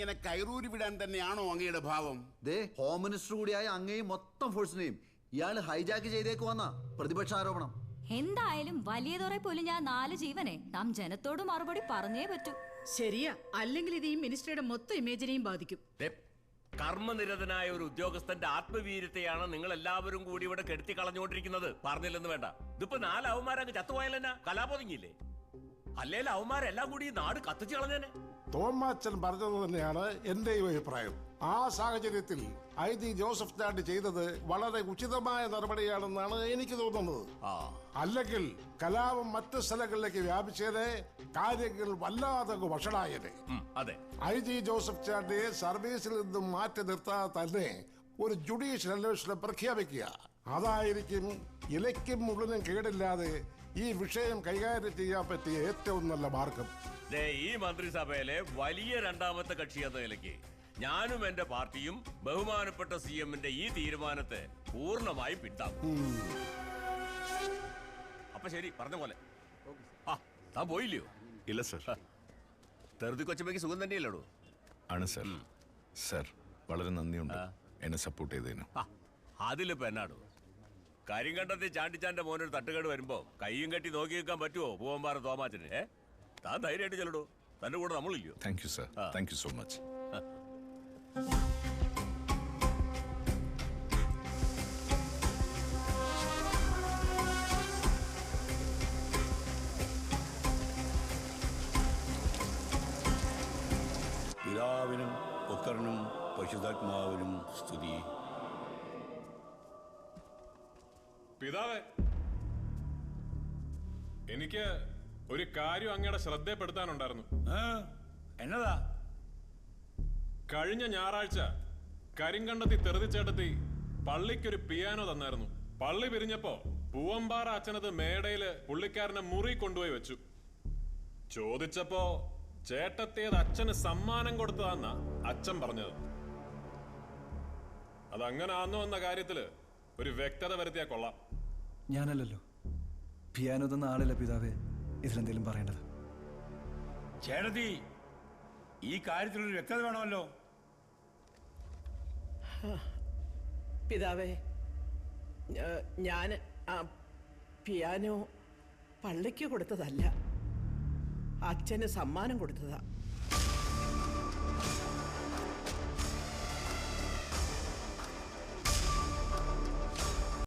ഇങ്ങനെ കൈറൂരി വിടാൻ തന്നെയാണോ അങ്ങയുടെ ഭാവം? ഹോം മിനിസ്റ്റർ കൂടിയായ അങ്ങയും മൊത്തം ഫോഴ്സിനെയും ഇയാൾ ഹൈജാക്ക് ചെയ്തേക്കുവന്ന പ്രതിപക്ഷ ആരോപണം. എന്തായാലും വലിയതോറെ പോലും ഞാൻ 4 ജീവനെ നാം ജനത്തോട് മറുപടി പറഞ്ഞേ പറ്റൂ. ശരിയാ, അല്ലെങ്കിൽ ഇത് ഈ മിനിസ്റ്ററുടെ മൊത്തം ഇമേജിനെയും ബാധിക്കും. കർമ്മനിരതനായ ഒരു ഉദ്യോഗസ്ഥന്റെ ആത്മവീര്യത്തെയാണ് നിങ്ങൾ എല്ലാവരും കൂടി ഇവിടെ കെടുത്തി കളഞ്ഞുകൊണ്ടിരിക്കുന്നത്. പറഞ്ഞില്ലെന്ന് വേണ്ട. ഇതിപ്പോ 4 അവന്മാരങ്ങ് ചത്തുപോയാലെന്നാ കലാപോതിങ്ങില്ലേ? അല്ലേലും അവന്മാരെല്ലാം കൂടി നാട് കത്തിച്ചു കളഞ്ഞേനെ. തോമാച്ചൻ പറഞ്ഞത് തന്നെയാണ് എന്റെയും അഭിപ്രായം. ആ സാഹചര്യത്തിൽ IG ജോസഫ് ചാണ്ടി ചെയ്തത് വളരെ ഉചിതമായ നടപടിയാണെന്നാണ് എനിക്ക് തോന്നുന്നത്. അല്ലെങ്കിൽ കലാപം മറ്റ് സ്ഥലങ്ങളിലേക്ക് വ്യാപിച്ചേനെ, കാര്യങ്ങൾ വല്ലാതെ വഷളായനെ. IG ജോസഫ് ചാണ്ടിയെ സർവീസിൽ നിന്നും മാറ്റി നിർത്താതെ തന്നെ ഒരു ജുഡീഷ്യൽ അന്വേഷണം പ്രഖ്യാപിക്കുക. അതായിരിക്കും ഇലയ്ക്കും മുള്ളിനും കേടില്ലാതെ ഈ വിഷയം കൈകാര്യം ചെയ്യാൻ പറ്റിയ ഏറ്റവും നല്ല മാർഗം. ഈ മന്ത്രിസഭയിലെ വലിയ രണ്ടാമത്തെ കക്ഷി എന്ന നിലയ്ക്ക് ഞാനും എന്റെ പാർട്ടിയും ബഹുമാനപ്പെട്ട CMന്റെ ഈ തീരുമാനത്തെ പൂർണ്ണമായി പിന്താങ്ങും. അപ്പൊ ശരി, പറഞ്ഞ പോലെ. താൻ പോയില്ലയോ? ഇല്ല സർ. തെറുതി കൊച്ചമ്മയ്ക്ക് സുഖം തന്നെയല്ലോ? ആണ് സർ. സർ, വളരെ നന്ദിയുണ്ട് എന്നെ സപ്പോർട്ട് ചെയ്തതിന്. അതിലിപ്പോ എന്നാടോ? കരിങ്കണ്ടത്തിൽ ചാണ്ടിച്ചാന്റെ മോനൊരു തട്ടുകേട് വരുമ്പോ കയ്യും കെട്ടി നോക്കി നിൽക്കാൻ പറ്റുമോ പൂവമ്പാറ തോമാച്ചന്? താൻ ധൈര്യമായിട്ട് ചെല്ലടോ, തന്റെ കൂടെ നമ്മളില്ലയോ? Thank you sir. Thank you so much. പിതാവിനും പുത്രനും പരിശുദ്ധാത്മാവിനും സ്തുതി. പിതാവേ, എനിക്ക് ഒരു കാര്യം അങ്ങയുടെ ശ്രദ്ധപ്പെടുത്താനുണ്ടായിരുന്നു. എന്നതാ? കഴിഞ്ഞ ഞായറാഴ്ച കരിങ്കണ്ടത്തി തെറുതിച്ചേട്ടത്തി പള്ളിക്കൊരു പിയാനോ തന്നായിരുന്നു. പള്ളി പിരിഞ്ഞപ്പോ പൂവമ്പാറ അച്ഛനത് മേടയില് പുള്ളിക്കാരനെ മുറി കൊണ്ടുപോയി വെച്ചു. ചോദിച്ചപ്പോ ചേട്ടത്തിയത് അച്ഛന് സമ്മാനം കൊടുത്തതാന്നാ അച്ഛൻ പറഞ്ഞത്. അതങ്ങനാന്നോ എന്ന കാര്യത്തില് ഒരു വ്യക്തത വരുത്തിയാ കൊള്ളാം. ഞാനല്ലല്ലോ പിയാനോ തന്ന ആളല്ല പിതാവേ ഇതിലെന്തെങ്കിലും പറയേണ്ടത്. ചേട്ടത്തി, ഈ കാര്യത്തിലൊരു വ്യക്തത വേണമല്ലോ. പിതാവേ, ഞാൻ പിയാനോ പള്ളിക്ക് കൊടുത്തതല്ല, അച്ഛന് സമ്മാനം കൊടുത്തതാ.